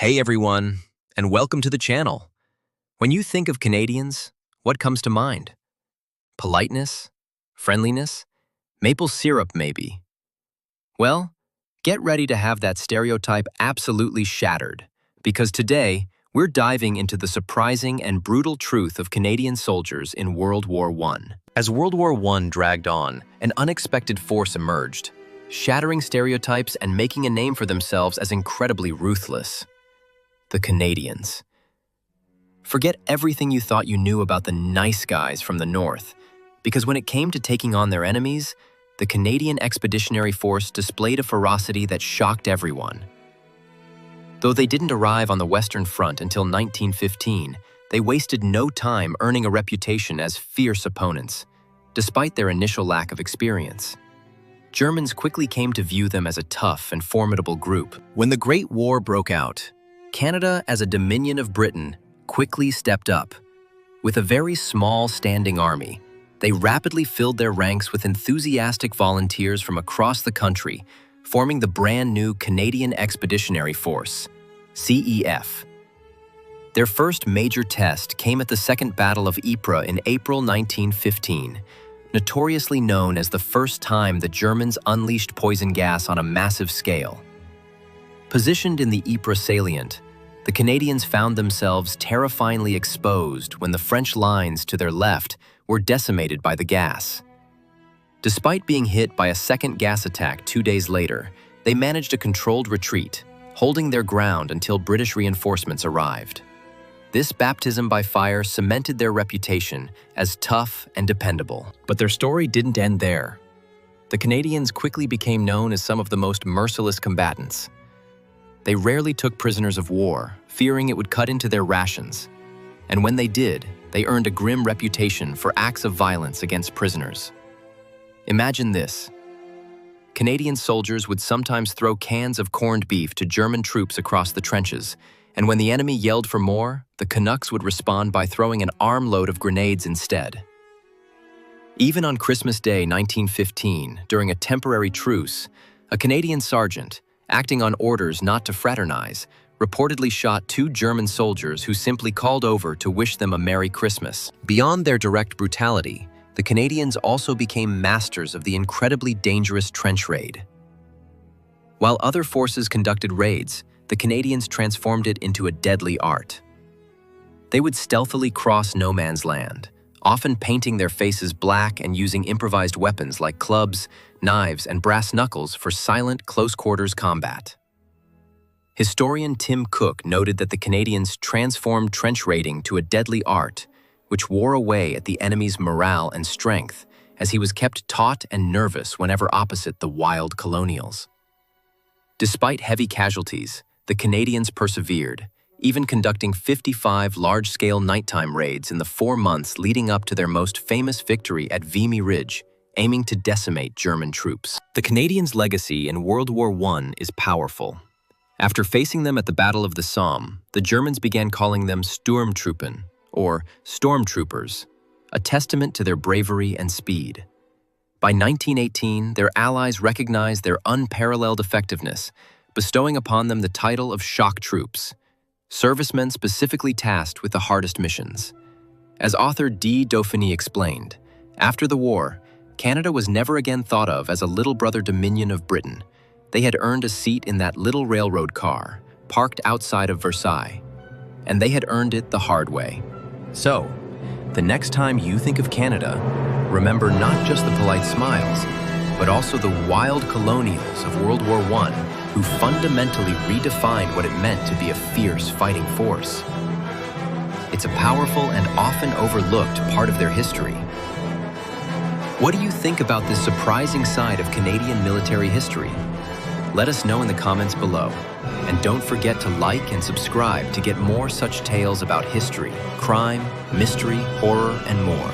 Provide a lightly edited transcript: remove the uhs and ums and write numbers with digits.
Hey everyone, and welcome to the channel. When you think of Canadians, what comes to mind? Politeness? Friendliness? Maple syrup, maybe? Well, get ready to have that stereotype absolutely shattered, because today we're diving into the surprising and brutal truth of Canadian soldiers in World War I. As World War I dragged on, an unexpected force emerged, shattering stereotypes and making a name for themselves as incredibly ruthless. The Canadians. Forget everything you thought you knew about the nice guys from the North, because when it came to taking on their enemies, the Canadian Expeditionary Force displayed a ferocity that shocked everyone. Though they didn't arrive on the Western Front until 1915, they wasted no time earning a reputation as fierce opponents, despite their initial lack of experience. Germans quickly came to view them as a tough and formidable group. When the Great War broke out, Canada, as a dominion of Britain, quickly stepped up. With a very small standing army, they rapidly filled their ranks with enthusiastic volunteers from across the country, forming the brand new Canadian Expeditionary Force, CEF. Their first major test came at the Second Battle of Ypres in April 1915, notoriously known as the first time the Germans unleashed poison gas on a massive scale. Positioned in the Ypres salient, the Canadians found themselves terrifyingly exposed when the French lines to their left were decimated by the gas. Despite being hit by a second gas attack 2 days later, they managed a controlled retreat, holding their ground until British reinforcements arrived. This baptism by fire cemented their reputation as tough and dependable. But their story didn't end there. The Canadians quickly became known as some of the most merciless combatants. They rarely took prisoners of war, fearing it would cut into their rations. And when they did, they earned a grim reputation for acts of violence against prisoners. Imagine this. Canadian soldiers would sometimes throw cans of corned beef to German troops across the trenches, and when the enemy yelled for more, the Canucks would respond by throwing an armload of grenades instead. Even on Christmas Day 1915, during a temporary truce, a Canadian sergeant, acting on orders not to fraternize, reportedly shot 2 German soldiers who simply called over to wish them a Merry Christmas. Beyond their direct brutality, the Canadians also became masters of the incredibly dangerous trench raid. While other forces conducted raids, the Canadians transformed it into a deadly art. They would stealthily cross no man's land, often painting their faces black and using improvised weapons like clubs, knives, and brass knuckles for silent, close-quarters combat. Historian Tim Cook noted that the Canadians transformed trench raiding to a deadly art, which wore away at the enemy's morale and strength, as he was kept taut and nervous whenever opposite the wild colonials. Despite heavy casualties, the Canadians persevered, even conducting 55 large-scale nighttime raids in the 4 months leading up to their most famous victory at Vimy Ridge, aiming to decimate German troops. The Canadians' legacy in World War I is powerful. After facing them at the Battle of the Somme, the Germans began calling them Sturmtruppen, or Stormtroopers, a testament to their bravery and speed. By 1918, their allies recognized their unparalleled effectiveness, bestowing upon them the title of shock troops, servicemen specifically tasked with the hardest missions. As author D. Dauphiny explained, after the war, Canada was never again thought of as a little brother dominion of Britain. They had earned a seat in that little railroad car, parked outside of Versailles, and they had earned it the hard way. So, the next time you think of Canada, remember not just the polite smiles, but also the wild colonials of World War I who fundamentally redefined what it meant to be a fierce fighting force. It's a powerful and often overlooked part of their history. What do you think about this surprising side of Canadian military history? Let us know in the comments below. And don't forget to like and subscribe to get more such tales about history, crime, mystery, horror, and more.